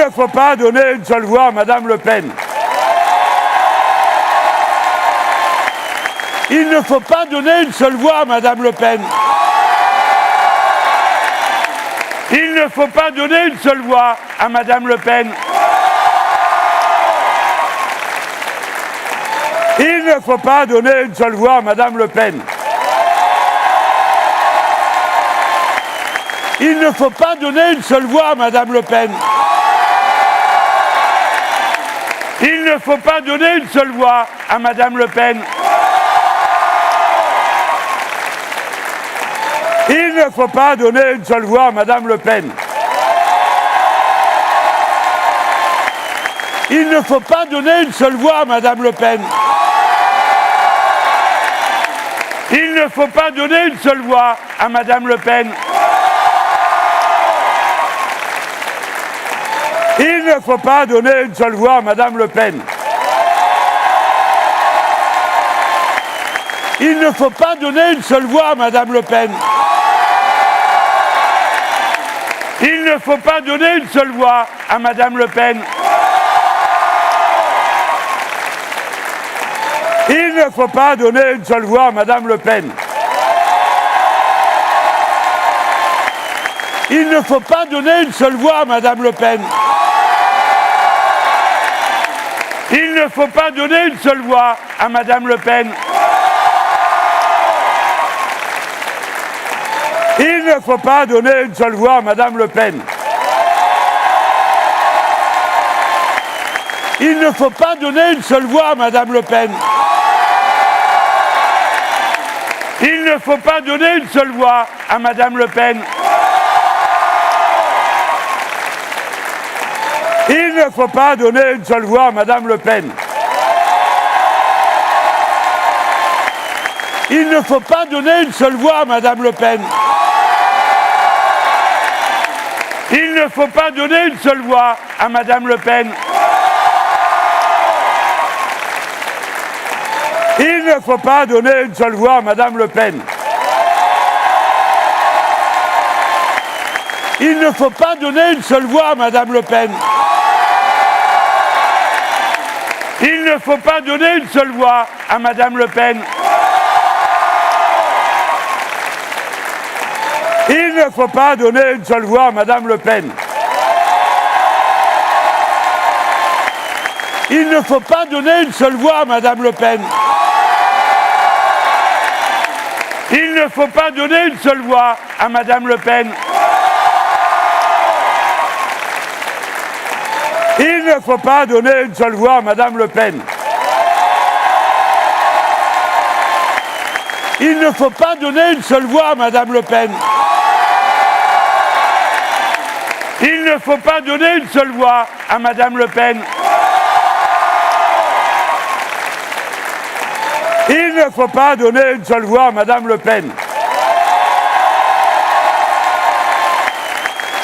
ne faut pas donner une seule voix à Madame Le Pen. Il ne faut pas donner une seule voix à Madame Le Pen. Il ne faut pas donner une seule voix à Madame Le Pen. Il ne faut pas donner une seule voix à Madame Le Pen. Il ne faut pas donner une seule voix à Madame Le Pen. Il ne faut pas donner une seule voix à Madame Le Pen. Il ne faut pas donner une seule voix à Madame Le Pen. Il ne faut pas donner une seule voix à Madame Le Pen. Il ne faut pas donner une seule voix à Madame Le Pen. Il ne faut pas donner une seule voix à Madame Le Pen. Il ne faut pas donner une seule voix à Madame Le Pen. Il ne faut pas donner une seule voix à Madame Le Pen. Il ne faut pas donner une seule voix à Madame Le Pen. Il ne faut pas donner une seule voix à Madame Le Pen. Il ne faut pas donner une seule voix à Madame Le Pen. Il ne faut pas donner une seule voix à Madame Le Pen. Il ne faut pas donner une seule voix à Madame Le Pen. Il ne faut pas donner une seule voix à Madame Le Pen. Il ne faut pas donner une seule voix à Madame Le Pen. Il ne faut pas donner une seule voix à Madame Le Pen. Il ne faut pas donner une seule voix à Madame Le Pen. Il ne faut pas donner une seule voix à Madame Le Pen. Il ne faut pas donner une seule voix à Madame Le Pen. Il ne faut pas donner une seule voix à Madame Le Pen. Il ne faut pas donner une seule voix à Madame Le Pen. Il ne faut pas donner une seule voix à Madame Le Pen. Il ne faut pas donner une seule voix à Madame Le Pen. Il ne faut pas donner une seule voix à Madame Le Pen. Il ne faut pas donner une seule voix à Madame Le Pen. Il ne faut pas donner une seule voix à Madame Le Pen. Il ne faut pas donner une seule voix à Madame Le Pen.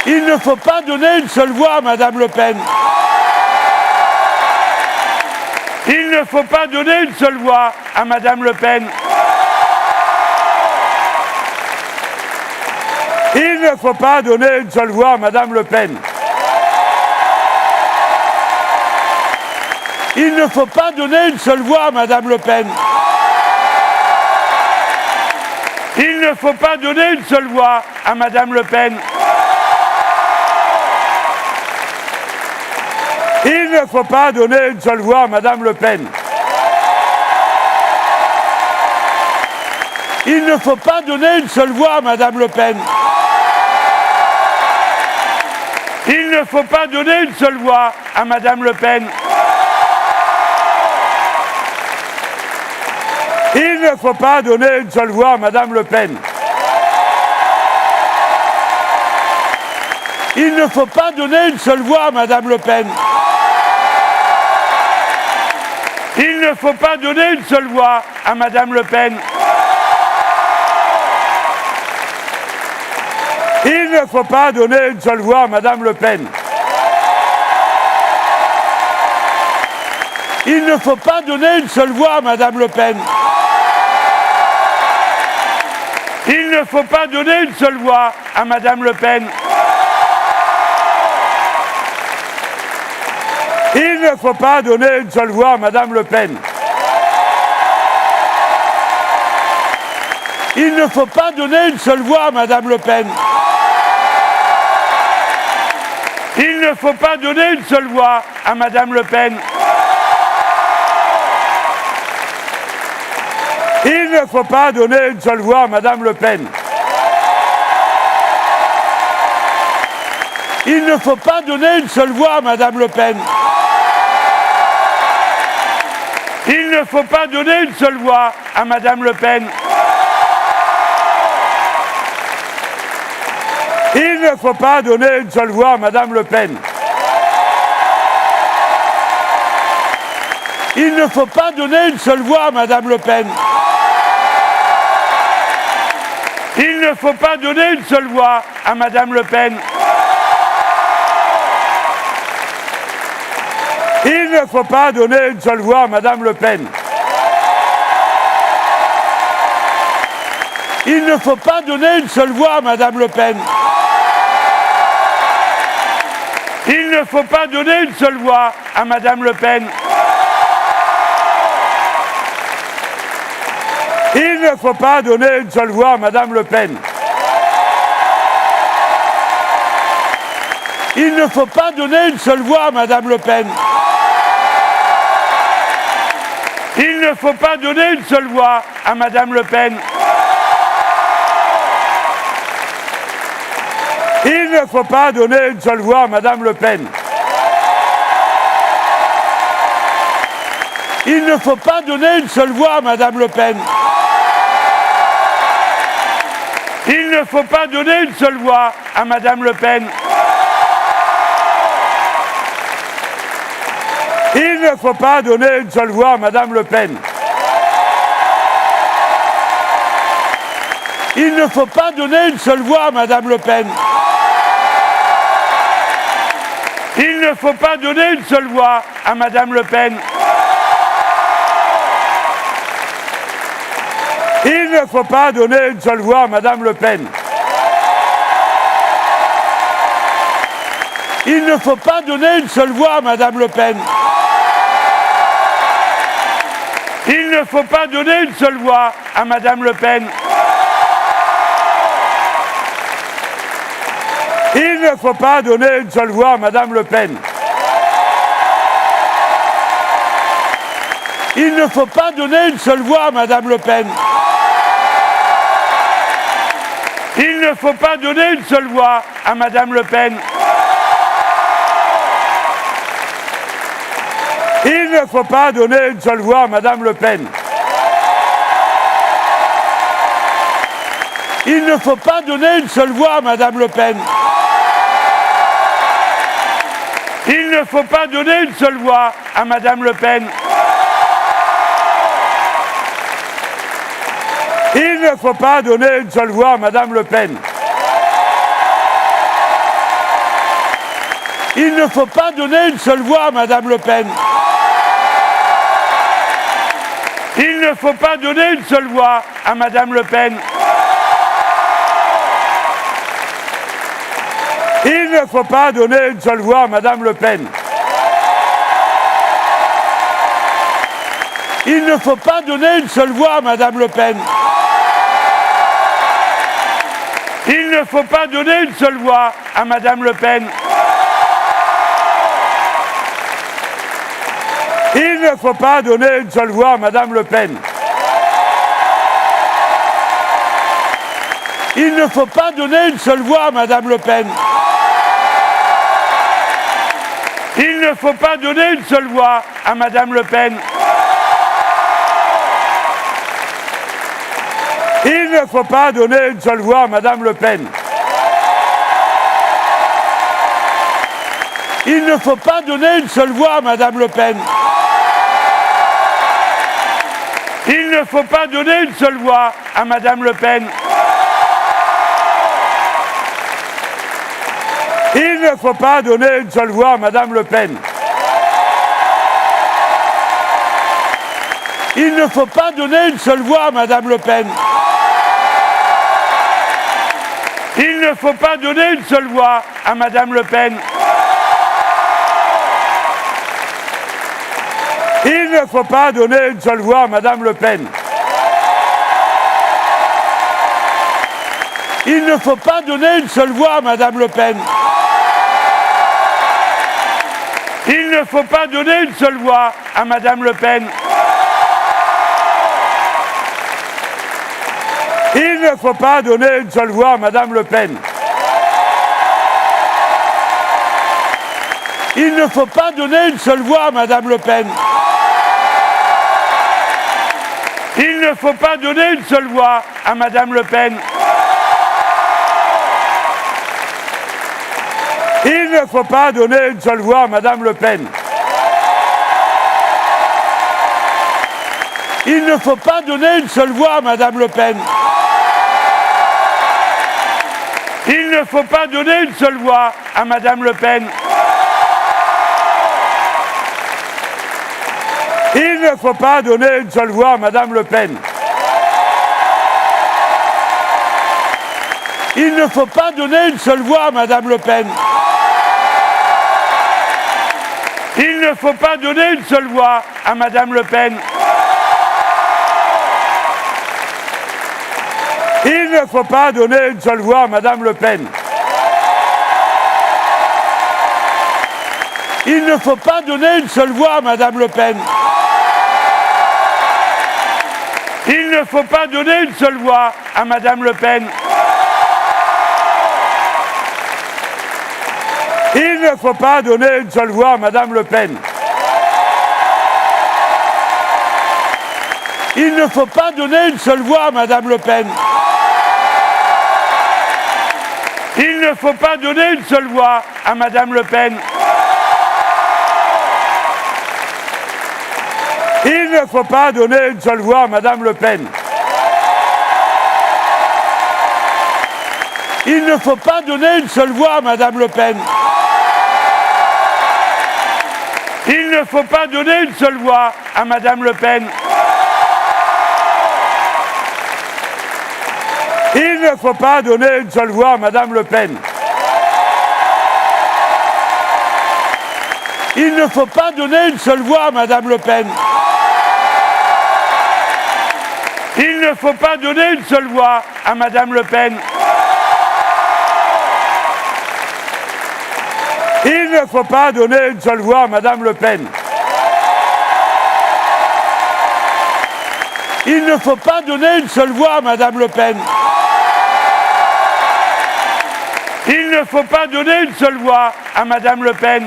Il ne faut pas donner une seule voix à Madame Le Pen. Il ne faut pas donner une seule voix à Madame Le Pen. Il ne faut pas donner une seule voix à Madame Le Pen. Il ne faut pas donner une seule voix à Madame Le Pen. Il ne faut pas donner une seule voix à Madame Le Pen. Il ne faut pas donner une seule voix à Madame Le Pen. Il ne faut pas donner une seule voix à Madame Le Pen. Il ne faut pas donner une seule voix à Madame Le Pen. Il ne faut pas donner une seule voix à Madame Le Pen. Il ne faut pas donner une seule voix à Madame Le Pen. Il ne faut pas donner une seule voix à Madame Le Pen. Il ne faut pas donner une seule voix à Madame Le Pen. Il ne faut pas donner une seule voix à Madame Le Pen. Il ne faut pas donner une seule voix à Madame Le Pen. Il ne faut pas donner une seule voix à Madame Le Pen. Il ne faut pas donner une seule voix à Madame Le Pen. Il ne faut pas donner une seule voix à Madame Le Pen. Il ne faut pas donner une seule voix à Madame Le Pen. Il ne faut pas donner une seule voix à Madame Le Pen. Il ne faut pas donner une seule voix à Madame Le Pen. Il ne faut pas donner une seule voix à Madame Le Pen. Il ne faut pas donner une seule voix à Madame Le Pen. Il ne faut pas donner une seule voix à Madame Le Pen. Il ne faut pas donner une seule voix à Madame Le Pen. Il ne faut pas donner une seule voix à Madame Le Pen. Il ne faut pas donner une seule voix à Madame Le Pen. Il ne faut pas donner une seule voix à Madame Le Pen. Il ne faut pas donner une seule voix à Madame Le Pen. Il ne faut pas donner une seule voix à Madame Le Pen. Il ne faut pas donner une seule voix à Madame Le Pen. Il ne faut pas donner une seule voix à Madame Le Pen. Il ne faut pas donner une seule voix à Madame Le Pen. Il ne faut pas donner une seule voix à Madame Le Pen. Il ne faut pas donner une seule voix à Madame Le Pen. Il ne faut pas donner une seule voix à Madame Le Pen. Il ne faut pas donner une seule voix à Madame Le Pen. Il ne faut pas donner une seule voix à Madame Le Pen. Il ne faut pas donner une seule voix à Madame Le Pen. Il ne faut pas donner une seule voix à Madame Le Pen. Il ne faut pas donner une seule voix à Madame Le Pen. Il ne faut pas donner une seule voix à Madame Le Pen. Il ne faut pas donner une seule voix à Madame Le Pen. Il ne faut pas donner une seule voix à Madame Le Pen. Il ne faut pas donner une seule voix à Madame Le Pen. Il ne faut pas donner une seule voix à Madame Le Pen. Il ne faut pas donner une seule voix à Madame Le Pen. Il ne faut pas donner une seule voix à Madame Le Pen. Il ne faut pas donner une seule voix à Madame Le Pen. Il ne faut pas donner une seule voix à Madame Le Pen. Il ne faut pas donner une seule voix à Madame Le Pen. Il ne faut pas donner une seule voix à Madame Le Pen. Il ne faut pas donner une seule voix à Madame Le Pen. Il ne faut pas donner une seule voix à Madame Le Pen. Il ne faut pas donner une seule voix à Madame Le Pen. Il ne faut pas donner une seule voix à Madame Le Pen. Il ne faut pas donner une seule voix à Madame Le Pen. Il ne faut pas donner une seule voix à Madame Le Pen. Il ne faut pas donner une seule voix à Madame Le Pen. Il ne faut pas donner une seule voix à Madame Le Pen. Il ne faut pas donner une seule voix à Madame Le Pen. Il ne faut pas donner une seule voix à Madame Le Pen. Il ne faut pas donner une seule voix à Madame Le Pen. Il ne faut pas donner une seule voix à Madame Le Pen. Il ne faut pas donner une seule voix à Madame Le Pen. Il ne faut pas donner une seule voix à Madame Le Pen. Il ne faut pas donner une seule voix à Madame Le Pen. Il ne faut pas donner une seule voix à Madame Le Pen. Il ne faut pas donner une seule voix à Madame Le Pen. Il ne faut pas donner une seule voix à Madame Le Pen. Il ne faut pas donner une seule voix à Madame Le Pen. Il ne faut pas donner une seule voix à Madame Le Pen. Il ne faut pas donner une seule voix à Madame Le Pen. Il ne faut pas donner une seule voix à Madame Le Pen. Il ne faut pas donner une seule voix à Madame Le Pen. Il ne faut pas donner une seule voix à Madame Le Pen. Il ne faut pas donner une seule voix à Madame Le Pen. Il ne faut pas donner une seule voix à Madame Le Pen. Il ne faut pas donner une seule voix à Madame Le Pen. Il ne faut pas donner une seule voix à Madame Le Pen. Il ne faut pas donner une seule voix à Madame Le Pen. Il ne faut pas donner une seule voix à Madame Le Pen. Il ne faut pas donner une seule voix à Madame Le Pen. Il ne faut pas donner une seule voix à Madame Le Pen. Il ne faut pas donner une seule voix à Madame Le Pen. Il ne faut pas donner une seule voix à Madame Le Pen. Il ne faut pas donner une seule voix à Madame Le Pen.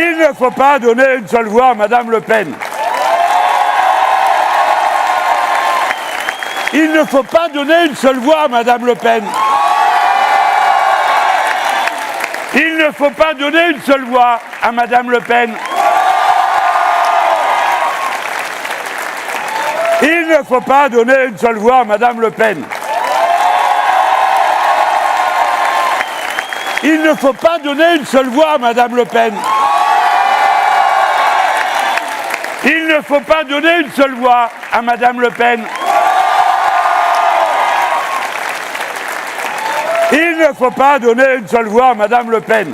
Il ne faut pas donner une seule voix à Madame Le Pen. Il ne faut pas donner une seule voix à Madame Le Pen. Il ne faut pas donner une seule voix à Madame Le Pen. Il ne faut pas donner une seule voix à Madame Le Pen. Il ne faut pas donner une seule voix à Madame Le Pen. Il ne faut pas donner une seule voix à Madame Le Pen. Il ne faut pas donner une seule voix à Madame Le Pen.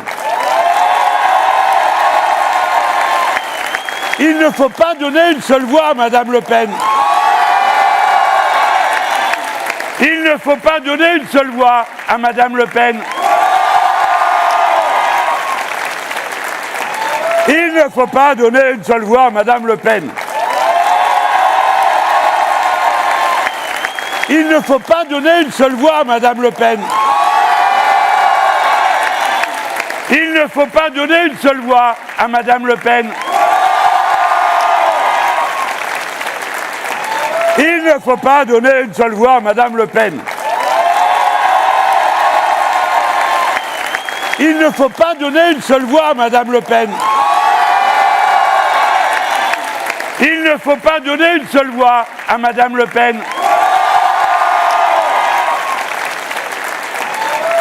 Il ne faut pas donner une seule voix à Madame Le Pen. Il ne faut pas donner une seule voix à Madame Le Pen. Il ne faut pas donner une seule voix à Madame Le Pen. Il ne faut pas donner une seule voix à Madame Le Pen. Il ne faut pas donner une seule voix à Madame Le Pen. Il ne faut pas donner une seule voix à Madame Le Pen. Il ne faut pas donner une seule voix à Madame Le Pen. Il ne faut pas donner une seule voix à Madame Le Pen.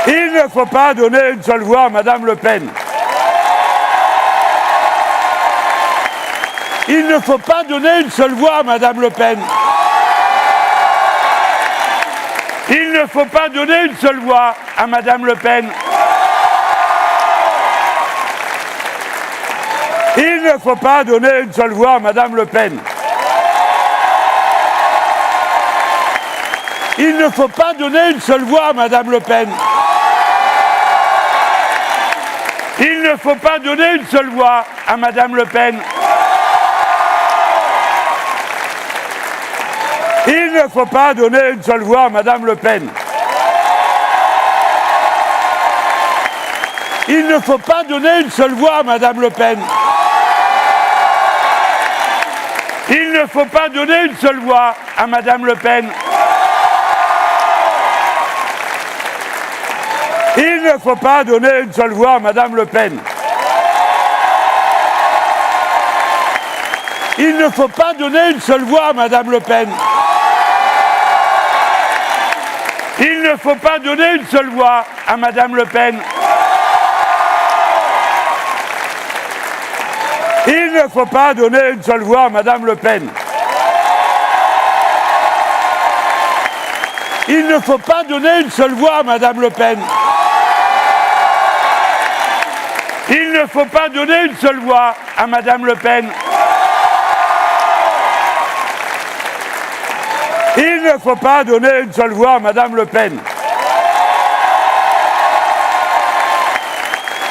Il ne faut pas donner une seule voix à Madame Le Pen. Il ne faut pas donner une seule voix à Madame Le Pen. Il ne faut pas donner une seule voix à Madame Le Pen. Il ne faut pas donner une seule voix à Madame Le Pen. Il ne faut pas donner une seule voix à Madame Le Pen. Il ne faut pas donner une seule voix à Madame Le Pen. Il ne faut pas donner une seule voix à Madame Le Pen. Il ne faut pas donner une seule voix à Madame Le Pen. Il ne faut pas donner une seule voix à Madame Le Pen. Il ne faut pas donner une seule voix à Madame Le Pen. Il ne faut pas donner une seule voix à Madame Le Pen. Il ne faut pas donner une seule voix à Madame Le Pen. Il ne faut pas donner une seule voix à Madame Le Pen. Il ne faut pas donner une seule voix à Madame Le Pen. Il ne faut pas donner une seule voix à Madame Le Pen. Il ne faut pas donner une seule voix à Madame Le Pen.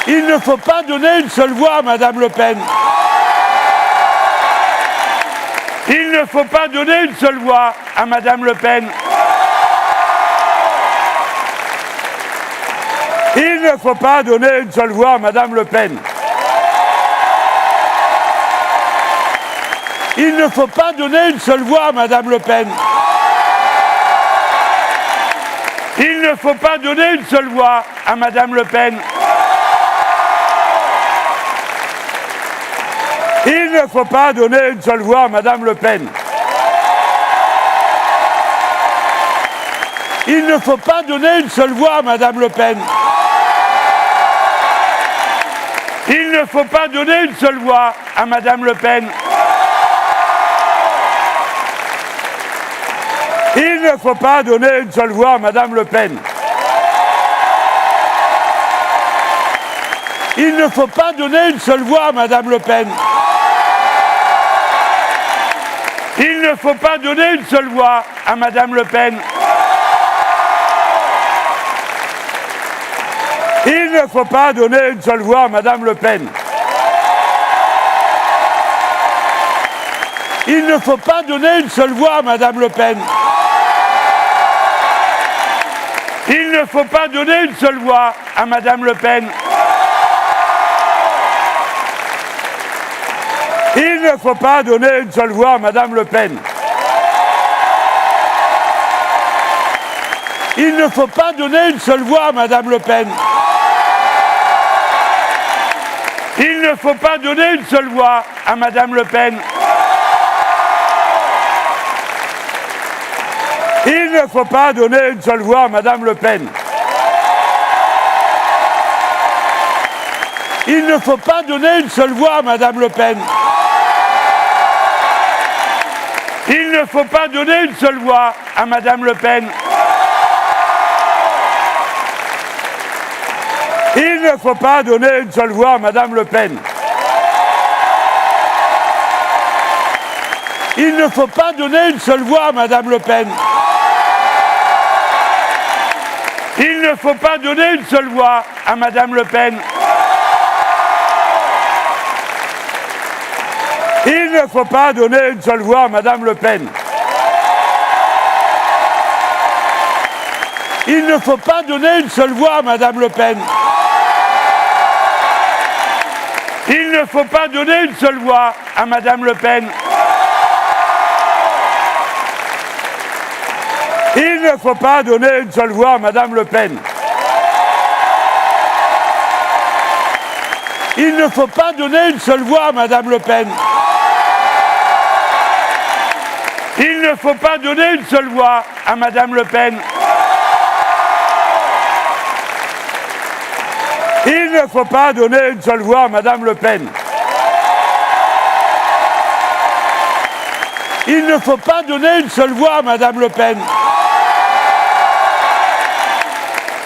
Il ne faut pas donner une seule voix à Madame Le Pen. Il ne faut pas donner une seule voix à Madame Le Pen. Il ne faut pas donner une seule voix à Madame Le Pen. Il ne faut pas donner une seule voix à Madame Le Pen. Il ne faut pas donner une seule voix à Madame Le Pen. Il ne faut pas donner une seule voix à Madame Le Pen. Il ne faut pas donner une seule voix à Madame Le Pen. Il ne faut pas donner une seule voix à Madame Le Pen. Il ne faut pas donner une seule voix à Madame Le Pen. Il ne faut pas donner une seule voix à Madame Le Pen. Il ne faut pas donner une seule voix à Madame Le Pen. Il ne faut pas donner une seule voix à Madame Le Pen. Il ne faut pas donner une seule voix à Madame Le Pen. Il ne faut pas donner une seule voix à Madame Le Pen. Il ne faut pas donner une seule voix à Madame Le Pen. Il ne faut pas donner une seule voix à Madame Le Pen. Il ne faut pas donner une seule voix à Madame Le Pen. Il ne faut pas donner une seule voix à Madame Le Pen. Il ne faut pas donner une seule voix à Madame Le Pen. Il ne faut pas donner une seule voix à Madame Le Pen. Il ne faut pas donner une seule voix à Madame Le Pen. Il ne faut pas donner une seule voix à Madame Le Pen. Il ne faut pas donner une seule voix à Madame Le Pen. Il ne faut pas donner une seule voix à Madame Le Pen. Il ne faut pas donner une seule voix à Madame Le Pen. Il ne faut pas donner une seule voix à Madame Le Pen. Il ne faut pas donner une seule voix à Madame Le Pen. Il ne faut pas donner une seule voix à Madame Le Pen. Il ne faut pas donner une seule voix à Madame Le Pen. Il ne faut pas donner une seule voix à Madame Le Pen. Il ne faut pas donner une seule voix à Madame Le Pen.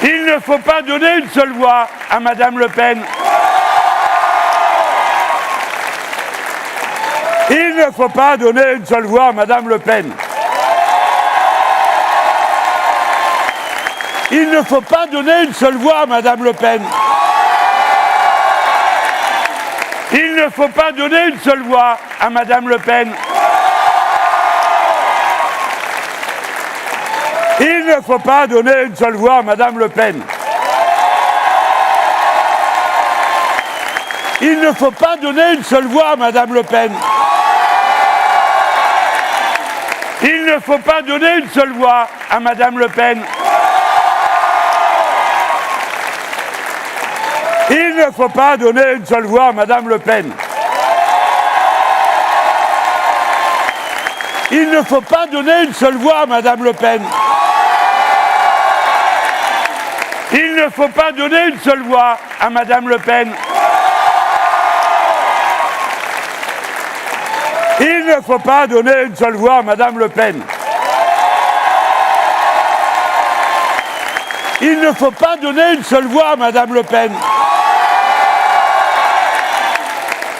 Il ne faut pas donner une seule voix à Madame Le Pen. Il ne faut pas donner une seule voix à Madame Le Pen. Il ne faut pas donner une seule voix à Madame Le Pen. Il ne faut pas donner une seule voix à Madame Le Pen. Il ne faut pas donner une seule voix à Madame Le Pen. Il ne faut pas donner une seule voix à Madame Le Pen. Il ne faut pas donner une seule voix à Madame Le Pen. Il ne faut pas donner une seule voix à Madame Le Pen. Il ne faut pas donner une seule voix à Madame Le Pen. Il ne faut pas donner une seule voix à Madame Le Pen. Il ne faut pas donner une seule voix à Madame Le Pen. Il ne faut pas donner une seule voix à Madame Le Pen.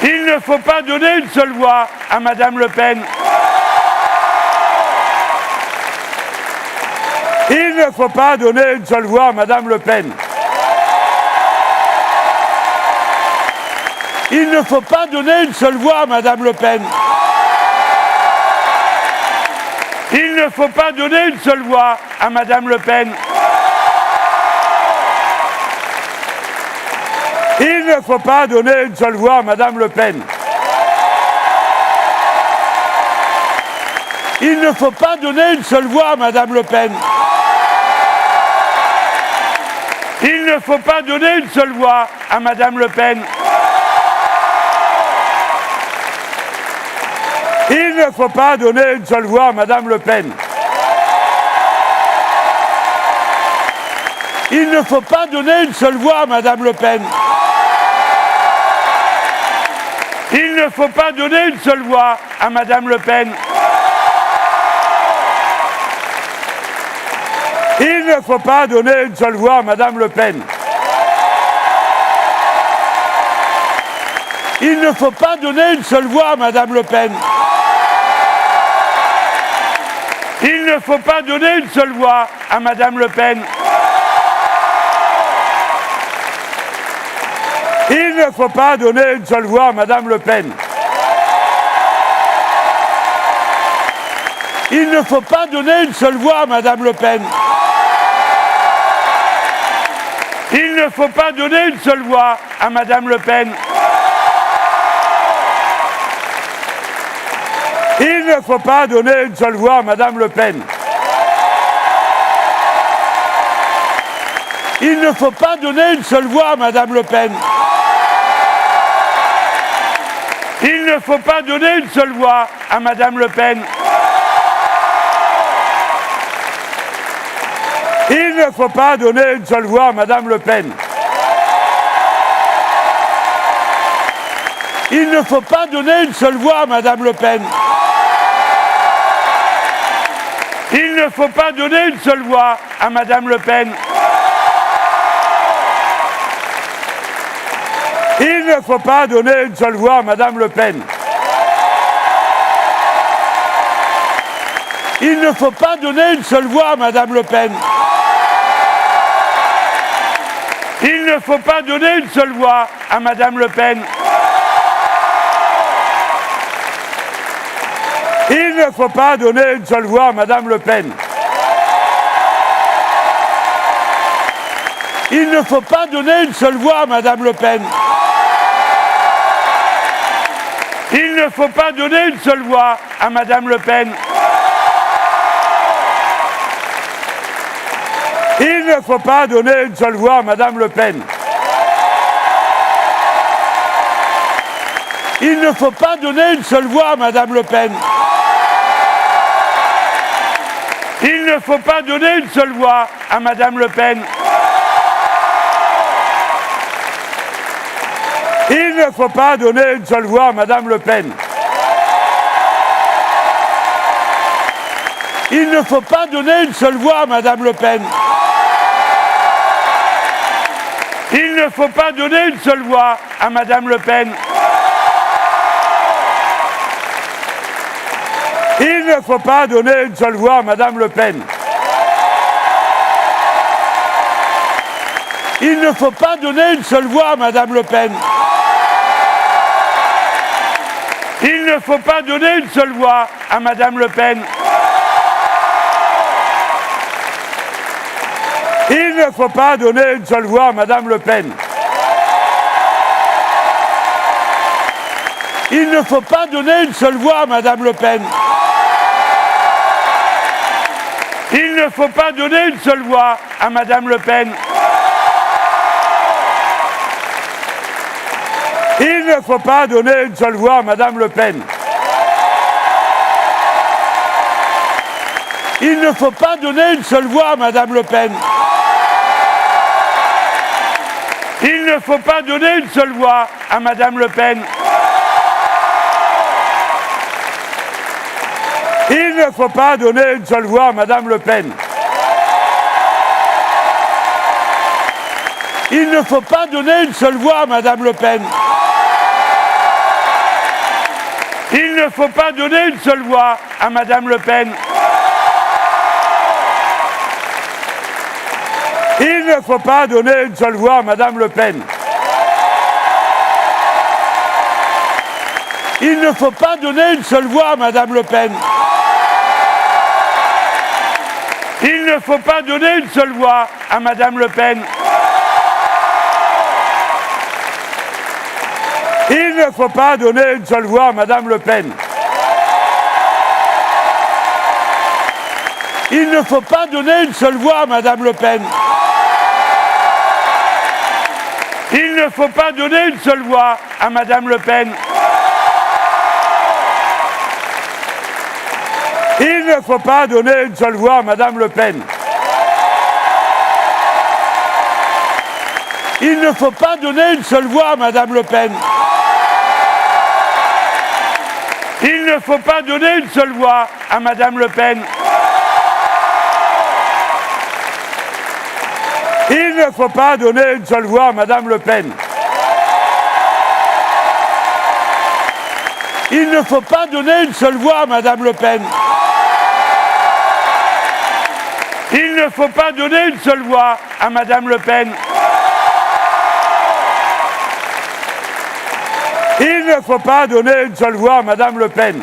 Il ne faut pas donner une seule voix à Madame Le Pen. Il ne faut pas donner une seule voix à Madame Le Pen. Il ne faut pas donner une seule voix à Madame Le Pen. Il ne faut pas donner une seule voix à Madame Le Pen. Il ne faut pas donner une seule voix à Madame Le Pen. Il ne faut pas donner une seule voix à Madame Le Pen. Il ne faut pas donner une seule voix à Madame Le Pen. Il ne faut pas donner une seule voix à Madame Le Pen. Il ne faut pas donner une seule voix à Madame Le Pen. Il ne faut pas donner une seule voix à Madame Le Pen. Il ne faut pas donner une seule voix à Madame Le Pen. Il ne faut pas donner une seule voix à Madame Le Pen. Il ne faut pas donner une seule voix à Madame Le Pen. Il ne faut pas donner une seule voix à Madame Le Pen. Il ne faut pas donner une seule voix à Madame Le Pen. Il ne faut pas donner une seule voix à Madame Le Pen. Il ne faut pas donner une seule voix à Madame Le Pen. Il ne faut pas donner une seule voix à Madame Le Pen. Il ne faut pas donner une seule voix à Madame Le Pen. Il ne faut pas donner une seule voix à Madame Le Pen. Il ne faut pas donner une seule voix à Madame Le Pen. Il ne faut pas donner une seule voix à Madame Le Pen. Il ne faut pas donner une seule voix à Madame Le Pen. Il ne faut pas donner une seule voix à Madame Le Pen. Il ne faut pas donner une seule voix à Madame Le Pen. Il ne faut pas donner une seule voix à Madame Le Pen. Il ne faut pas donner une seule voix à Madame Le Pen. Il ne faut pas donner une seule voix à Madame Le Pen. Il ne faut pas donner une seule voix à Madame Le Pen. Il ne faut pas donner une seule voix à Madame Le Pen. Il ne faut pas donner une seule voix à Madame Le Pen. Il ne faut pas donner une seule voix à Madame Le Pen. Il ne faut pas donner une seule voix à Madame Le Pen. Il ne faut pas donner une seule voix à Madame Le Pen. Il ne faut pas donner une seule voix à Madame Le Pen. Il ne faut pas donner une seule voix à Madame Le Pen. Il ne faut pas donner une seule voix à Madame Le Pen. Il ne faut pas donner une seule voix à Madame Le Pen. Il ne faut pas donner une seule voix à Madame Le Pen. Il ne faut pas donner une seule voix à Madame Le Pen. Il ne faut pas donner une seule voix à Madame Le Pen. Il ne faut pas donner une seule voix à Madame Le Pen. Il ne faut pas donner une seule voix à Madame Le Pen. Il ne faut pas donner une seule voix à Madame Le Pen. Il ne faut pas donner une seule voix à Madame Le Pen. Il ne faut pas donner une seule voix à Madame Le Pen. Il ne faut pas donner une seule voix à Madame Le Pen. Il ne faut pas donner une seule voix à Madame Le Pen. Il ne faut pas donner une seule voix à Madame Le Pen. Il ne faut pas donner une seule voix à Madame Le Pen. Il ne faut pas donner une seule voix à Madame Le Pen. Il ne faut pas donner une seule voix à Madame Le Pen. Il ne faut pas donner une seule voix à Madame Le Pen. Il ne faut pas donner une seule voix à Madame Le Pen. Il ne faut pas donner une seule voix à Madame Le Pen. Il ne faut pas donner une seule voix à Madame Le Pen. Il ne faut pas donner une seule voix à Madame Le Pen. Il ne faut pas donner une seule voix à Madame Le Pen. Il ne faut pas donner une seule voix à Madame Le Pen.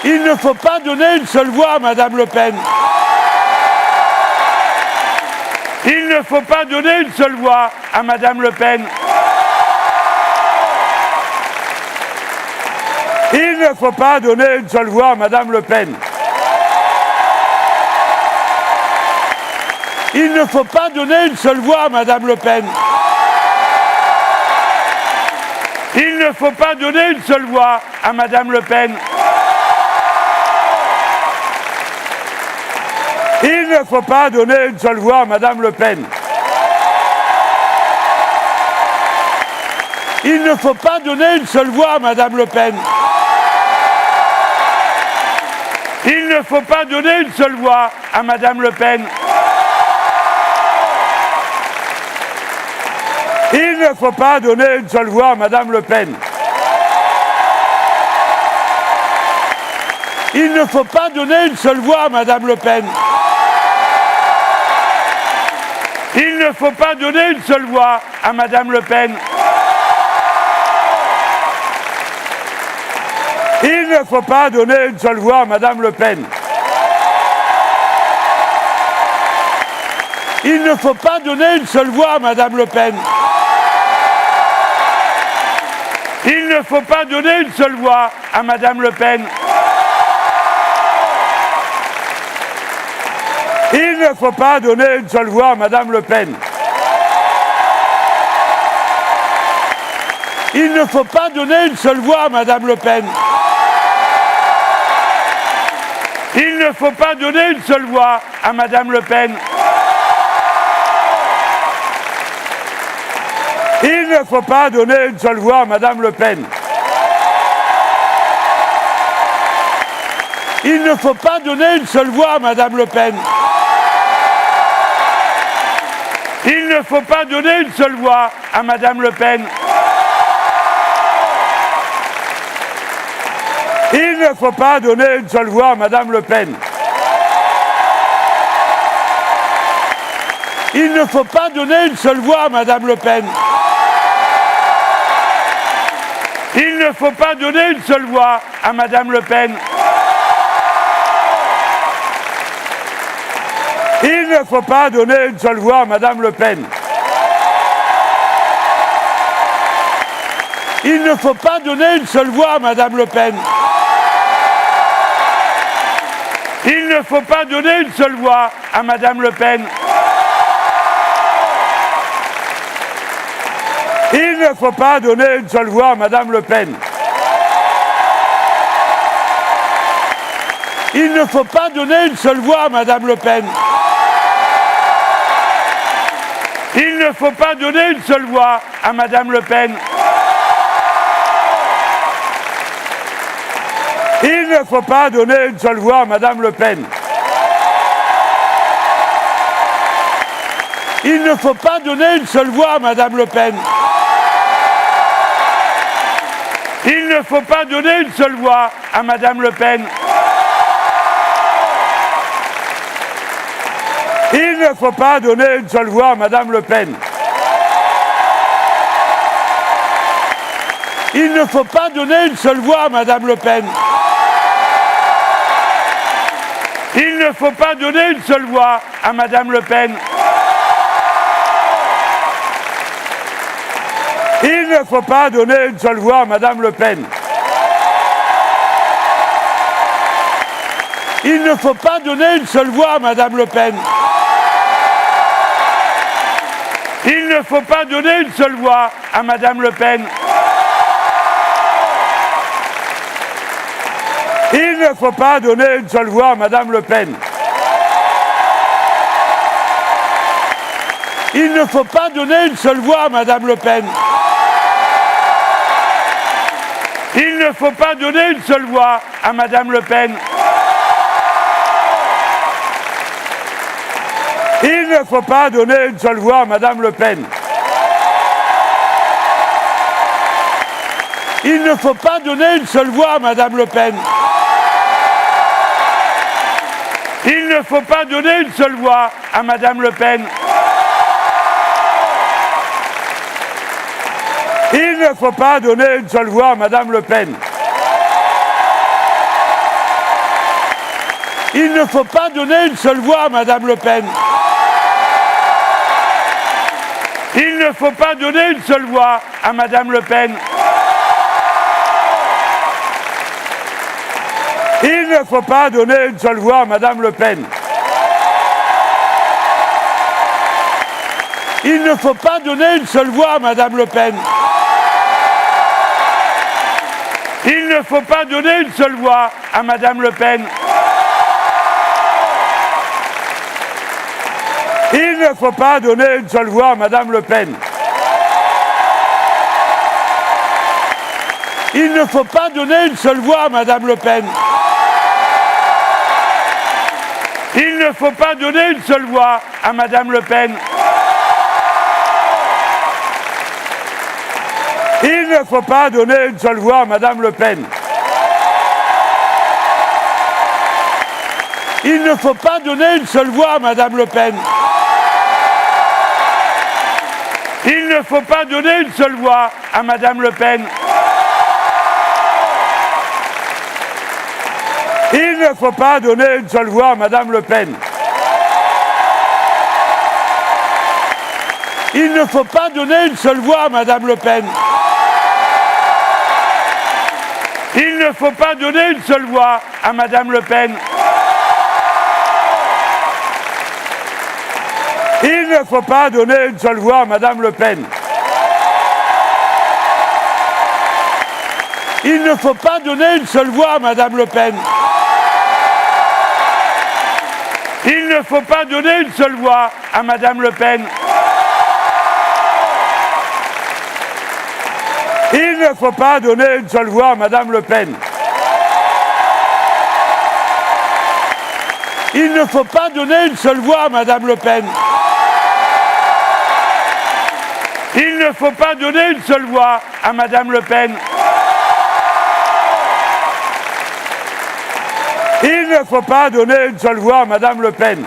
Il ne faut pas donner une seule voix à Madame Le Pen. Il ne faut pas donner une seule voix à Madame Le Pen. Il ne faut pas donner une seule voix à Madame Le Pen. Il ne faut pas donner une seule voix à Madame Le Pen. Il ne faut pas donner une seule voix à Madame Le Pen. Il ne faut pas donner une seule voix à Madame Le Pen. Il ne faut pas donner une seule voix à Madame Le Pen. Il ne faut pas donner une seule voix à Madame Le Pen. Il ne faut pas donner une seule voix à Madame Le Pen. Il ne faut pas donner une seule voix à Madame Le Pen. Il ne faut pas donner une seule voix à Madame Le Pen. Il ne faut pas donner une seule voix à Madame Le Pen. Il ne faut pas donner une seule voix à Madame Le Pen. Il ne faut pas donner une seule voix à Madame Le Pen. Il ne faut pas donner une seule voix à Madame Le Pen. Il ne faut pas donner une seule voix à Madame Le Pen. Il ne faut pas donner une seule voix à Madame Le Pen. Il ne faut pas donner une seule voix à Madame Le Pen. Il ne faut pas donner une seule voix à Madame Le Pen. Il ne faut pas donner une seule voix à Madame Le Pen. Il ne faut pas donner une seule voix à Madame Le Pen. Il ne faut pas donner une seule voix à Madame Le Pen. Il ne faut pas donner une seule voix à Madame Le Pen. Il ne faut pas donner une seule voix à Madame Le Pen. Il ne faut pas donner une seule voix à Madame Le Pen. Il ne faut pas donner une seule voix à Madame Le Pen. Il ne faut pas donner une seule voix à Madame Le Pen. Il ne faut pas donner une seule voix à Madame Le Pen. Il ne faut pas donner une seule voix à Madame Le Pen. Il ne faut pas donner une seule voix à Madame Le Pen. Il ne faut pas donner une seule voix à Madame Le Pen. Il ne faut pas donner une seule voix à Madame Le Pen. Il ne faut pas donner une seule voix à Madame Le Pen. Il ne faut pas donner une seule voix à Madame Le Pen. Il ne faut pas donner une seule voix à Madame Le Pen. Il ne faut pas donner une seule voix à Madame Le Pen. Il ne faut pas donner une seule voix à Madame Le Pen. Il ne faut pas donner une seule voix à Madame Le Pen. Il ne faut pas donner une seule voix à Madame Le Pen. Il ne faut pas donner une seule voix à Madame Le Pen. Il ne faut pas donner une seule voix à Madame Le Pen. Il ne faut pas donner une seule voix à Madame Le Pen. Il ne faut pas donner une seule voix à Madame Le Pen. Il ne faut pas donner une seule voix à Madame Le Pen. Il ne faut pas donner une seule voix à Madame Le Pen. Il ne faut pas donner une seule voix à Madame Le Pen. Il ne faut pas donner une seule voix à Madame Le Pen. Il ne faut pas donner une seule voix à Madame Le Pen. Il ne faut pas donner une seule voix à Madame Le Pen. Il ne faut pas donner une seule voix à Madame Le Pen. Il ne faut pas donner une seule voix à Madame Le Pen. Il ne faut pas donner une seule voix à Madame Le Pen. Il ne faut pas donner une seule voix à Madame Le Pen. Il ne faut pas donner une seule voix à Madame Le Pen. Il ne faut pas donner une seule voix à Madame Le Pen. Il ne faut pas donner une seule voix à Madame Le Pen. Il ne faut pas donner une seule voix à Madame Le Pen. Il ne faut pas donner une seule voix à Madame Le Pen. Il ne faut pas donner une seule voix à Madame Le Pen. Il ne faut pas donner une seule voix à Madame Le Pen. Il ne faut pas donner une seule voix à Madame Le Pen. Il ne faut pas donner une seule voix à Madame Le Pen. Il ne faut pas donner une seule voix à Madame Le Pen. Il ne faut pas donner une seule voix à Madame Le Pen. Il ne faut pas donner une seule voix à Madame Le Pen. Il ne faut pas donner une seule voix à Madame Le Pen.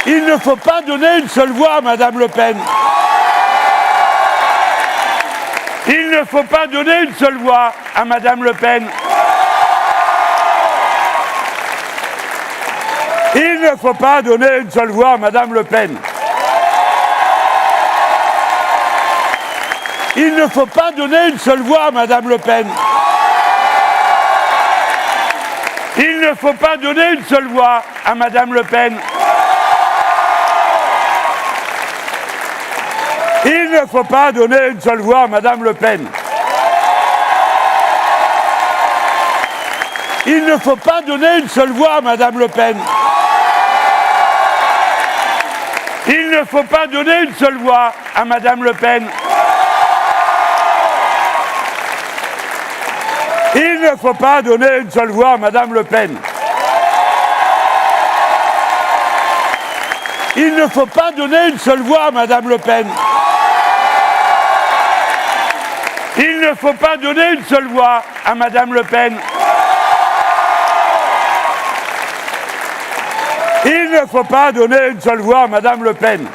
Il ne faut pas donner une seule voix à Madame Le Pen. Il ne faut pas donner une seule voix à Madame Le Pen. Il ne faut pas donner une seule voix à Madame Le Pen. Il ne faut pas donner une seule voix à Madame Le Pen. Il ne faut pas donner une seule voix à Madame Le Pen. Il ne faut pas donner une seule voix à Madame Le Pen. Il ne faut pas donner une seule voix à Madame Le Pen. Il ne faut pas donner une seule voix à Madame Le Pen. Il ne faut pas donner une seule voix à Madame Le Pen. Il ne faut pas donner une seule voix à Madame Le Pen. Il ne faut pas donner une seule voix à Madame Le Pen. Il ne faut pas donner une seule voix à Madame Le Pen.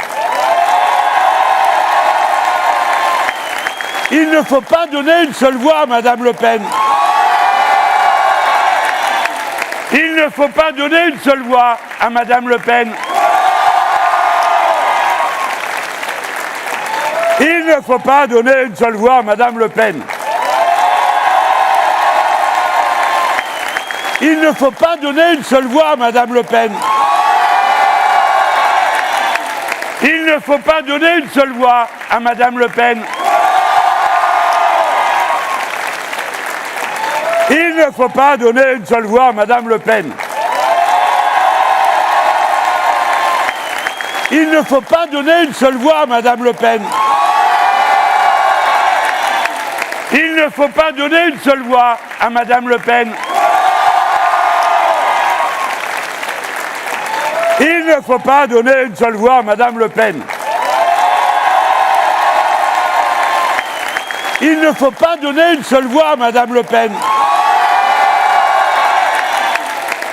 Il ne faut pas donner une seule voix à Madame Le Pen. Il ne faut pas donner une seule voix à Madame Le Pen. Il ne faut pas donner une seule voix à Madame Le Pen. Il ne faut pas donner une seule voix à Madame Le Pen. Il ne faut pas donner une seule voix à Madame Le Pen. Il ne faut pas donner une seule voix à Madame Le Pen. Il ne faut pas donner une seule voix à Madame Le Pen. Il ne faut pas donner une seule voix à Madame Le Pen. Il ne faut pas donner une seule voix à Madame Le Pen. Il ne faut pas donner une seule voix à Madame Le Pen.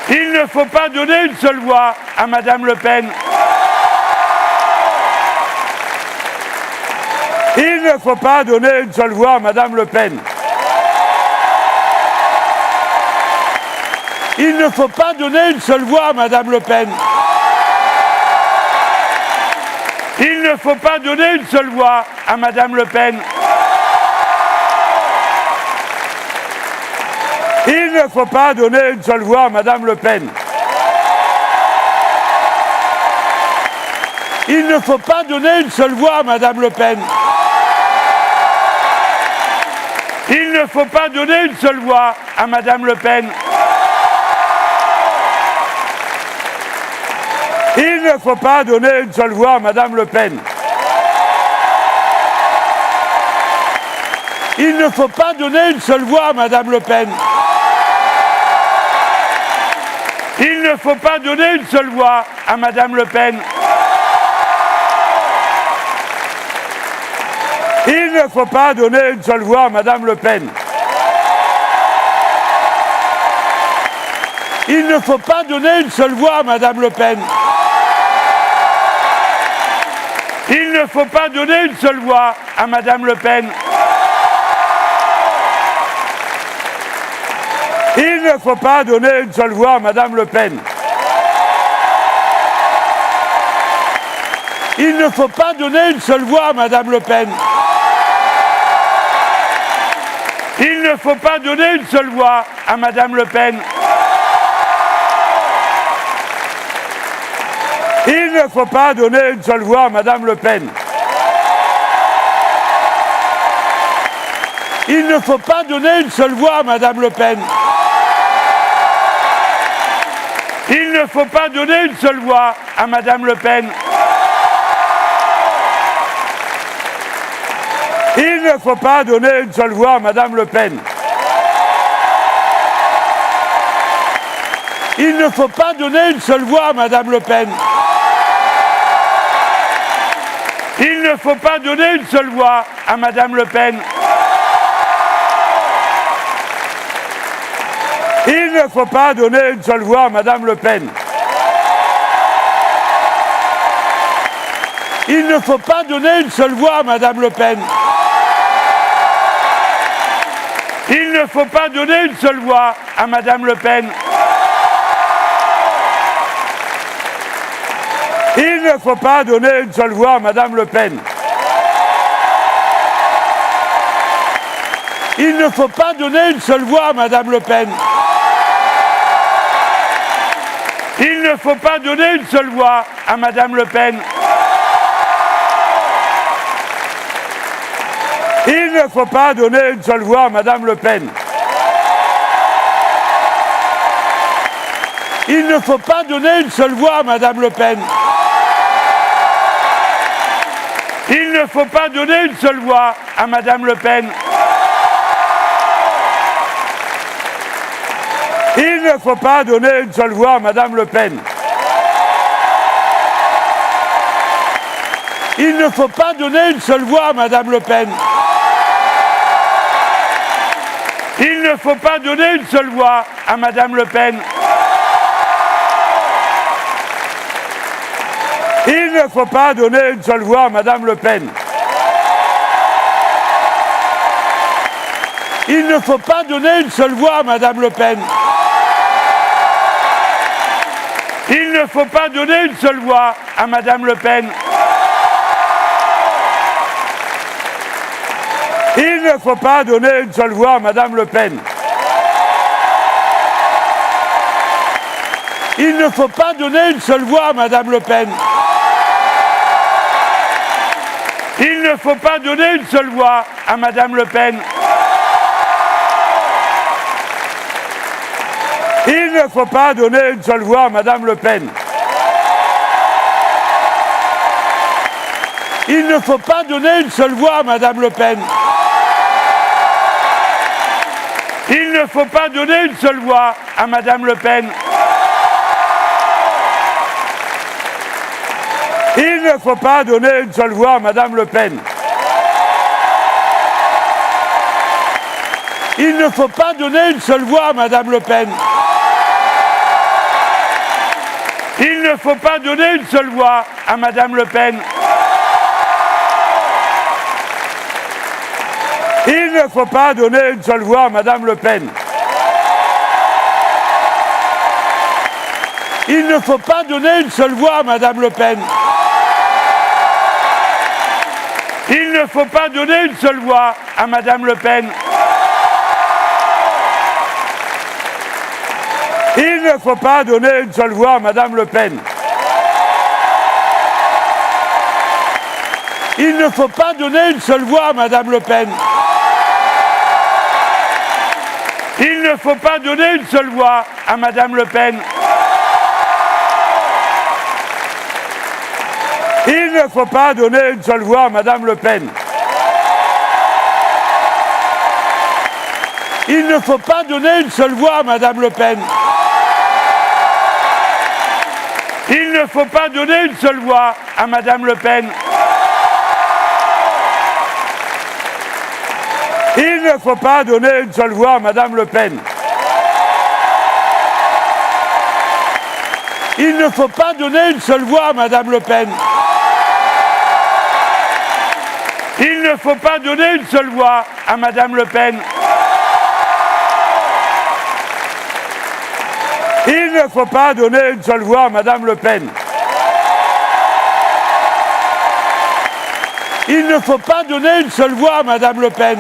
Il ne faut pas donner une seule voix à Madame Le Pen. Il ne faut pas donner une seule voix à Madame Le Pen. Il ne faut pas donner une seule voix à Madame Le Pen. Il ne faut pas donner une seule voix à Madame Le Pen. Il ne faut pas donner une seule voix à Madame Le Pen. Il ne faut pas donner une seule voix à Madame Le Pen. Il ne faut pas donner une seule voix à Madame Le Pen. Il ne faut pas donner une seule voix à Madame Le Pen. Il ne faut pas donner une seule voix à Madame Le Pen. Il ne faut pas donner une seule voix à Madame Le Pen. Il ne faut pas donner une seule voix à Madame Le Pen. Il ne faut pas donner une seule voix à Madame Le Pen. Il ne faut pas donner une seule voix à Madame Le Pen. Il ne faut pas donner une seule voix à Madame Le Pen. Il ne faut pas donner une seule voix à Madame Le Pen. Il ne faut pas donner une seule voix à Madame Le Pen. Il ne faut pas donner une seule voix à Madame Le Pen. Il ne faut pas donner une seule voix à Madame Le Pen. Il ne faut pas donner une seule voix à Madame Le Pen. Il ne faut pas donner une seule voix à Madame Le Pen. Il ne faut pas donner une seule voix à Madame Le Pen. Il ne faut pas donner une seule voix à Madame Le Pen. Il ne faut pas donner une seule voix à Madame Le Pen. Il ne faut pas donner une seule voix à Madame Le Pen. Il ne faut pas donner une seule voix à Madame Le Pen. Il ne faut pas donner une seule voix à Madame Le Pen. Il ne faut pas donner une seule voix à Madame Le Pen. Il ne faut pas donner une seule voix à Madame Le Pen. Il ne faut pas donner une seule voix à Madame Le Pen. Il ne faut pas donner une seule voix à Madame Le Pen. Il ne faut pas donner une seule voix à Madame Le Pen. Il ne faut pas donner une seule voix à Madame Le Pen. Il ne faut pas donner une seule voix à Madame Le Pen. Il ne faut pas donner une seule voix à Madame Le Pen. Il ne faut pas donner une seule voix à Madame Le Pen. Il ne faut pas donner une seule voix à Madame Le Pen. Il ne faut pas donner une seule voix à Madame Le Pen. Il ne faut pas donner une seule voix à Madame Le Pen. Il ne faut pas donner une seule voix à Madame Le Pen. Il ne faut pas donner une seule voix à Madame Le Pen. Il ne faut pas donner une seule voix à Madame Le Pen. Il ne faut pas donner une seule voix à Madame Le Pen. Il ne faut pas donner une seule voix à Madame Le Pen. Il ne faut pas donner une seule voix à Madame Le Pen. Il ne faut pas donner une seule voix à Madame Le Pen. Il ne faut pas donner une seule voix à Madame Le Pen. Il ne faut pas donner une seule voix à Madame Le Pen. Il ne faut pas donner une seule voix à Madame Le Pen. Il ne faut pas donner une seule voix à Madame Le Pen. Il ne faut pas donner une seule voix à Madame Le Pen. Il ne faut pas donner une seule voix à Madame Le Pen. Il ne faut pas donner une seule voix à Madame Le Pen. Il ne faut pas donner une seule voix à Madame Le Pen. Il ne faut pas donner une seule voix à Madame Le Pen. Il ne faut pas donner une seule voix à Madame Le Pen. Il ne faut pas donner une seule voix à Madame Le Pen. Il ne faut pas donner une seule voix à Madame Le Pen. Il ne faut pas donner une seule voix à Madame Le Pen. Il ne faut pas donner une seule voix à Madame Le Pen. Il ne faut pas donner une seule voix à Madame Le Pen.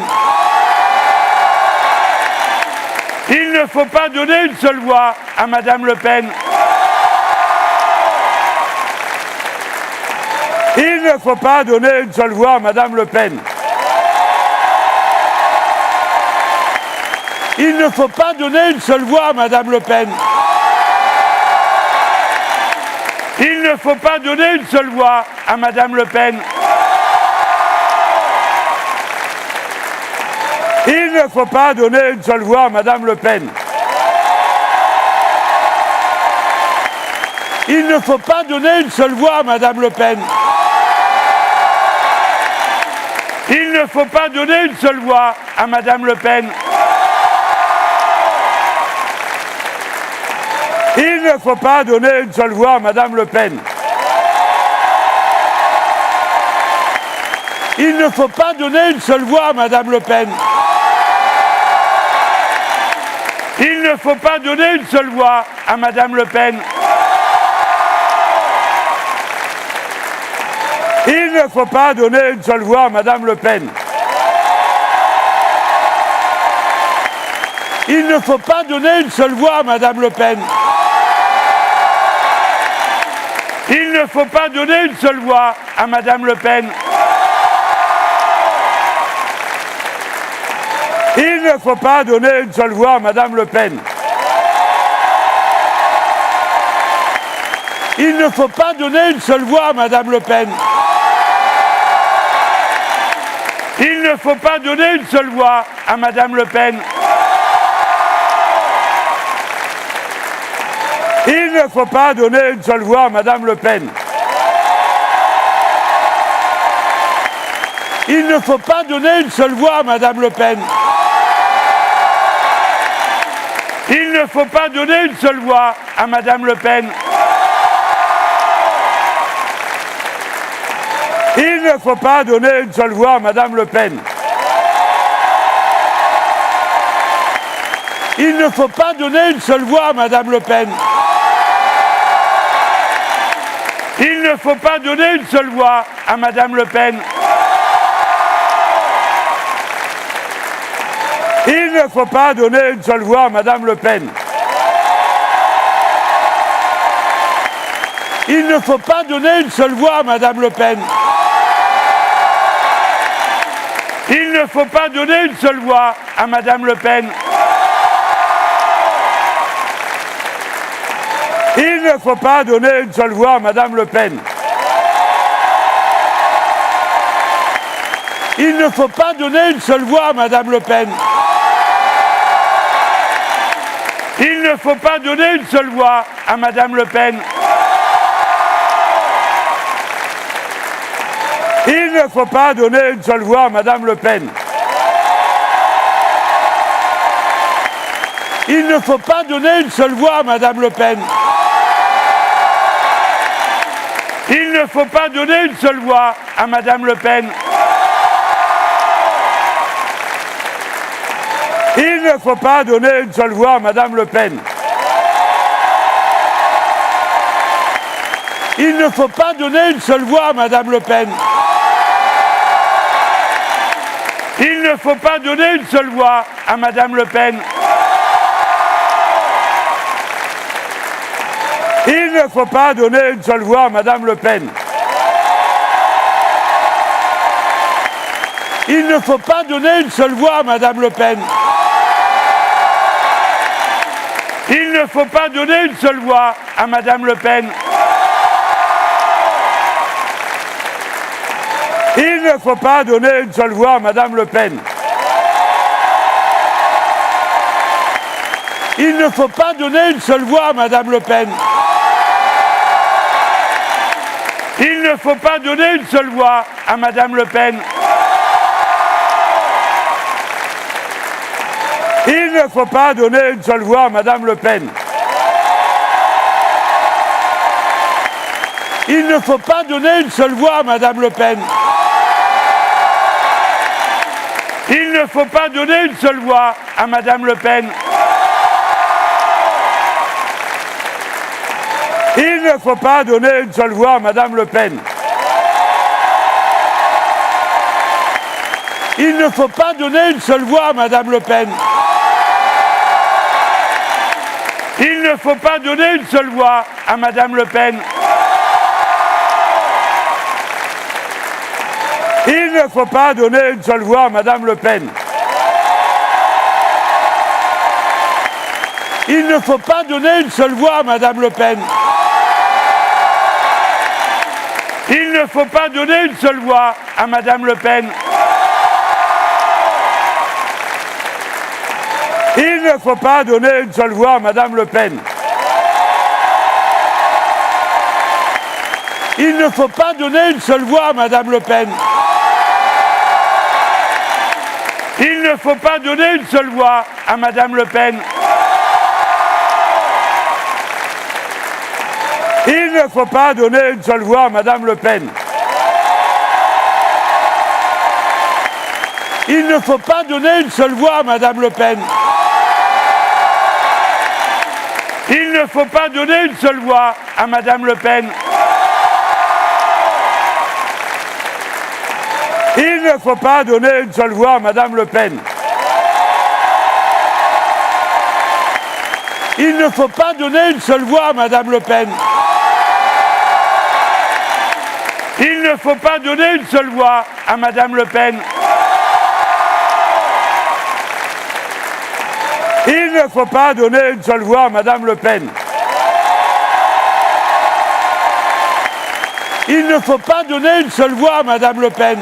Il ne faut pas donner une seule voix à Madame Le Pen. Il ne faut pas donner une seule voix à Madame Le Pen. Il ne faut pas donner une seule voix à Madame Le Pen. Il ne faut pas donner une seule voix à Madame Le Pen. Il ne faut pas donner une seule voix à Madame Le Pen. Il ne faut pas donner une seule voix à Madame Le Pen. Il ne faut pas donner une seule voix à Madame Le Pen. Il ne faut pas donner une seule voix à Madame Le Pen. Il ne faut pas donner une seule voix à Madame Le Pen. Il ne faut pas donner une seule voix à Madame Le Pen. Il ne faut pas donner une seule voix à Madame Le Pen. Il ne faut pas donner une seule voix à Madame Le Pen. Il ne faut pas donner une seule voix à Madame Le Pen. Il ne faut pas donner une seule voix à Madame Le Pen. Il ne faut pas donner une seule voix à Madame Le Pen. Il ne faut pas donner une seule voix à Madame Le Pen. Il ne faut pas donner une seule voix à Madame Le Pen. Il ne faut pas donner une seule voix à Madame Le Pen. Il ne faut pas donner une seule voix à Madame Le Pen. Il ne faut pas donner une seule voix à Madame Le Pen. Il ne faut pas donner une seule voix à Madame Le Pen. Il ne faut pas donner une seule voix à Madame Le Pen. Il ne faut pas donner une seule voix à Madame Le Pen. Il ne faut pas donner une seule voix à Madame Le Pen. Il ne faut pas donner une seule voix à Madame Le Pen. Il ne faut pas donner une seule voix à Madame Le Pen. Il ne faut pas donner une seule voix à Madame Le Pen. Il ne faut pas donner une seule voix à Madame Le Pen. Il ne faut pas donner une seule voix à Madame Le Pen. Il ne faut pas donner une seule voix à Madame Le Pen. Il ne faut pas donner une seule voix à Madame Le Pen. Il ne faut pas donner une seule voix à Madame Le Pen. Il ne faut pas donner une seule voix à Madame Le Pen. Il ne faut pas donner une seule voix à Madame Le Pen. Il ne faut pas donner une seule voix à Madame Le Pen. Il ne faut pas donner une seule voix à Madame Le Pen. Il ne faut pas donner une seule voix à Madame Le Pen. Il ne faut pas donner une seule voix à Madame Le Pen. Il ne faut pas donner une seule voix à Madame Le Pen. Il ne faut pas donner une seule voix à Madame Le Pen. Il ne faut pas donner une seule voix à Madame Le Pen. Il ne faut pas donner une seule voix à Madame Le Pen. Il ne faut pas donner une seule voix à Madame Le Pen. Il ne faut pas donner une seule voix à Madame Le Pen. Il ne faut pas donner une seule voix à Madame Le Pen. Il ne faut pas donner une seule voix à Madame Le Pen. Il ne faut pas donner une seule voix à Madame Le Pen. Il ne faut pas donner une seule voix à Madame Le Pen. Il ne faut pas donner une seule voix à Madame Le Pen. Il ne faut pas donner une seule voix à Madame Le Pen. Il ne faut pas donner une seule voix à Madame Le Pen. Il ne faut pas donner une seule voix à Madame Le Pen. Il ne faut pas donner une seule voix à Madame Le Pen. Il ne faut pas donner une seule voix à Madame Le Pen. Il ne faut pas donner une seule voix à Madame Le Pen. Il ne faut pas donner une seule voix à Madame Le Pen. Il ne faut pas donner une seule voix à Madame Le Pen. Il ne faut pas donner une seule voix à Madame Le Pen. Il ne faut pas donner une seule voix à Madame Le Pen. Il ne faut pas donner une seule voix à Madame Le Pen.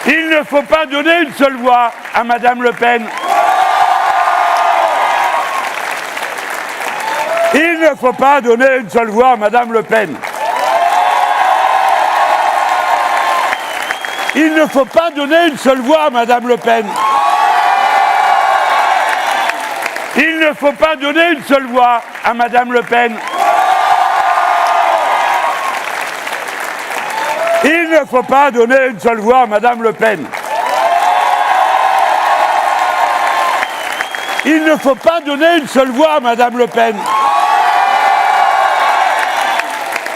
Il ne faut pas donner une seule voix à Madame Le Pen. Il ne faut pas donner une seule voix à Madame Le Pen. Il ne faut pas donner une seule voix à Madame Le Pen. Il ne faut pas donner une seule voix à Madame Le Pen. Il ne faut pas donner une seule voix à Madame Le Pen. Il ne faut pas donner une seule voix à Madame Le Pen.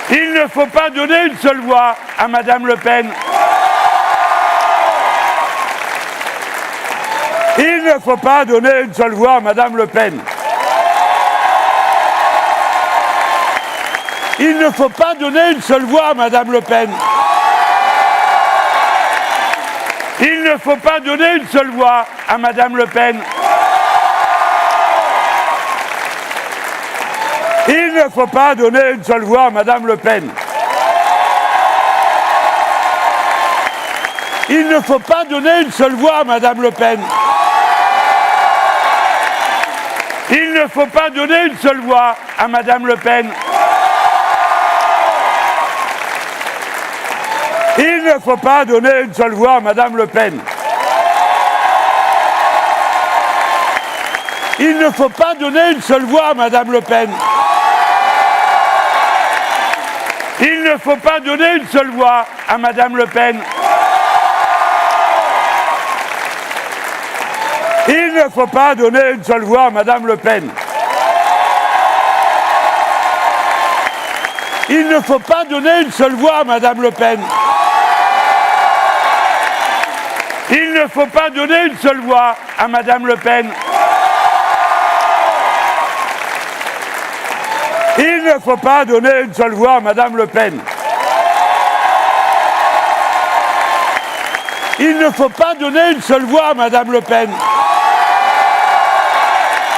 Il ne faut pas donner une seule voix à Madame Le Pen. Il ne faut pas donner une seule voix à Madame Le Pen. Il ne faut pas donner une seule voix à Madame Le Pen. Il ne faut pas donner une seule voix à Madame Le Pen. Il ne faut pas donner une seule voix à Madame Le Pen. Il ne faut pas donner une seule voix à Madame Le Pen. Il ne faut pas donner une seule voix à Madame Le Pen. Il ne faut pas donner une seule voix à Madame Le Pen. Il ne faut pas donner une seule voix à Madame Le Pen. Il ne faut pas donner une seule voix à Madame Le Pen. Il ne faut pas donner une seule voix à Madame Le Pen. Il ne faut pas donner une seule voix à Madame Le Pen. Il ne faut pas donner une seule voix à Madame Le Pen. Il ne faut pas donner une seule voix à Madame Le Pen. Il ne faut pas donner une seule voix à Madame Le Pen. Il ne faut pas donner une seule voix à Madame Le Pen.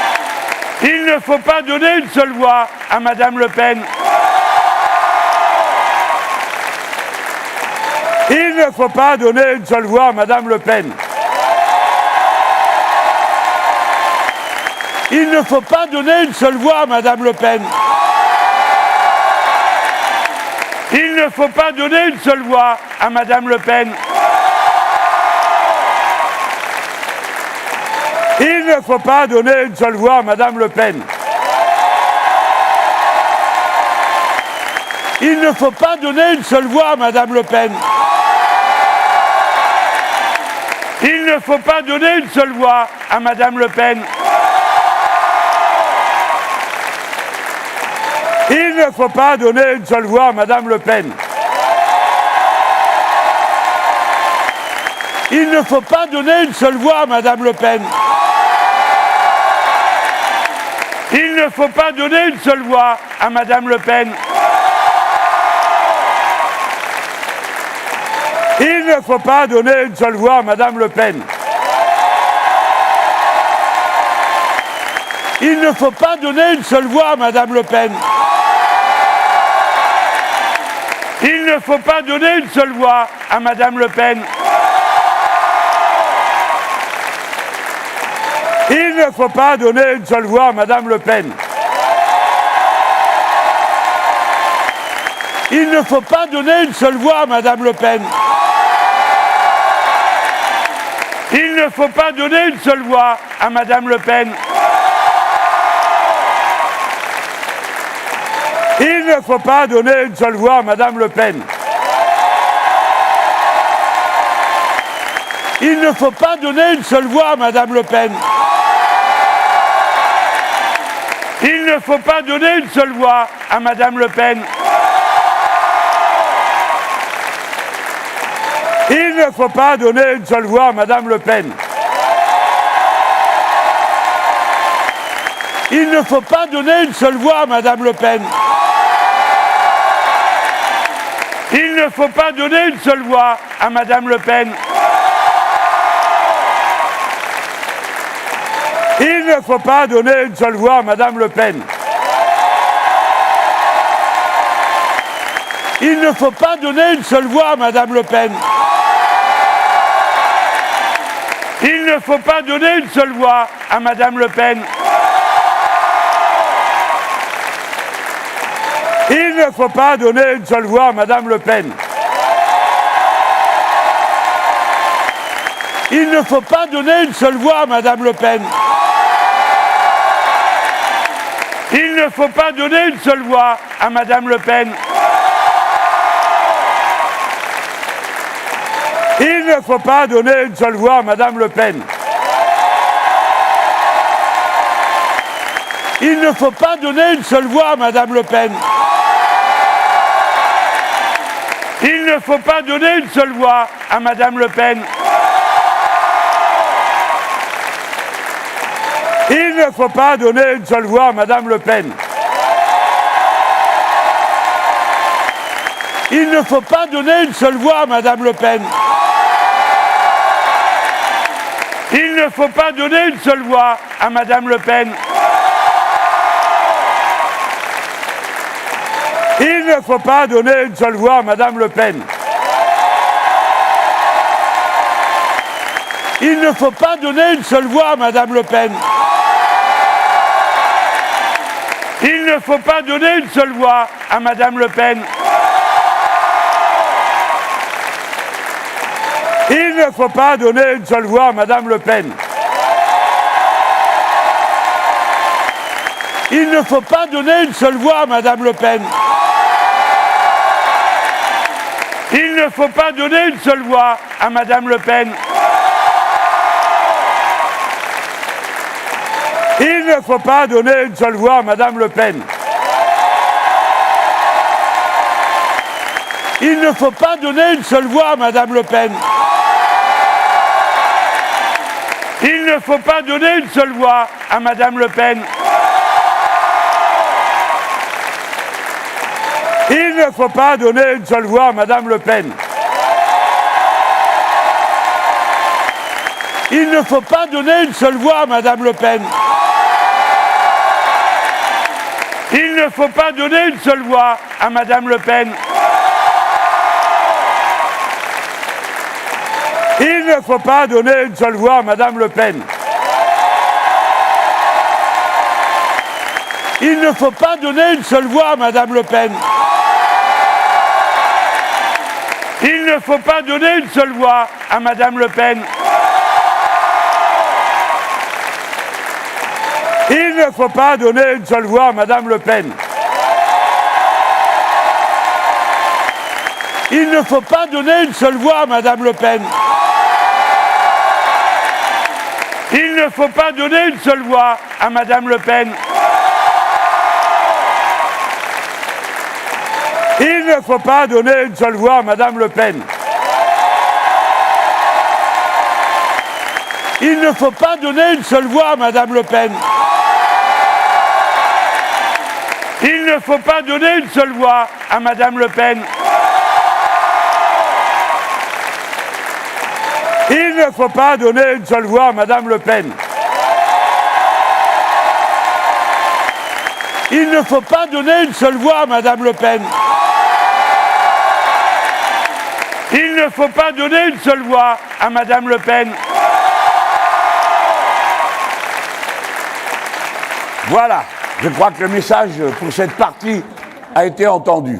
Il ne faut pas donner une seule voix à Madame Le Pen. Il ne faut pas donner une seule voix à Madame Le Pen. Il ne faut pas donner une seule voix à Madame Le Pen. Il ne faut pas donner une seule voix à Madame Le Pen. Il ne faut pas donner une seule voix à Madame Le Pen. Il ne faut pas donner une seule voix à Madame Le Pen. Il ne faut pas donner une seule voix à Madame Le Pen. Il ne faut pas donner une seule voix à Madame Le Pen. Il ne faut pas donner une seule voix à Madame Le Pen. Il ne faut pas donner une seule voix à Madame Le Pen. Il ne faut pas donner une seule voix à Madame Le Pen. Il ne faut pas donner une seule voix à Madame Le Pen. Il ne faut pas donner une seule voix à Madame Le Pen. Il ne faut pas donner une seule voix à Madame Le Pen. Il ne faut pas donner une seule voix à Madame Le Pen. Il ne faut pas donner une seule voix à Madame Le Pen. Il ne faut pas donner une seule voix à Madame Le Pen. Il ne faut pas donner une seule voix à Madame Le Pen. Il ne faut pas donner une seule voix à Madame Le Pen. Il ne faut pas donner une seule voix à Madame Le Pen. Il ne faut pas donner une seule voix à Madame Le Pen. Il ne faut pas donner une seule voix à Madame Le Pen. Il ne faut pas donner une seule voix à Madame Le Pen. Il ne faut pas donner une seule voix à Madame Le Pen. Il ne faut pas donner une seule voix à Madame Le Pen. Il ne faut pas donner une seule voix à Madame Le Pen. Il ne faut pas donner une seule voix à Madame Le Pen. Il ne faut pas donner une seule voix à Madame Le Pen. Il ne faut pas donner une seule voix à Madame Le Pen. Il ne faut pas donner une seule voix à Madame Le Pen. Il ne faut pas donner une seule voix à Madame Le Pen. Il ne faut pas donner une seule voix à Madame Le Pen. Il ne faut pas donner une seule voix à Madame Le Pen. Il ne faut pas donner une seule voix à Madame Le Pen. Il ne faut pas donner une seule voix à Madame Le Pen. Il ne faut pas donner une seule voix à Madame Le Pen. Il ne faut pas donner une seule voix à Madame Le Pen. Il ne faut pas donner une seule voix à Madame Le Pen. Il ne faut pas donner une seule voix à Madame Le Pen. Il ne faut pas donner une seule voix à Madame Le Pen. Il ne faut pas donner une seule voix à Madame Le Pen. Il ne faut pas donner une seule voix à Madame Le Pen. Il ne faut pas donner une seule voix à Madame Le Pen. Il ne faut pas donner une seule voix à Madame Le Pen. Il ne faut pas donner une seule voix à Madame Le Pen. Il ne faut pas donner une seule voix à Madame Le Pen. Il ne faut pas donner une seule voix à Madame Le Pen. Il ne faut pas donner une seule voix à Madame Le Pen. Il ne faut pas donner une seule voix à Madame Le Pen. Il ne faut pas donner une seule voix à Madame Le Pen. Il ne faut pas donner une seule voix à Madame Le Pen. Il ne faut pas donner une seule voix à Madame Le Pen. Il ne faut pas donner une seule voix à Madame Le Pen. Il ne faut pas donner une seule voix à Madame Le Pen. Il ne faut pas donner une seule voix à Madame Le Pen. Il ne faut pas donner une seule voix à Madame Le Pen. Il ne faut pas donner une seule voix à Madame Le Pen. Voilà, je crois que le message pour cette partie a été entendu.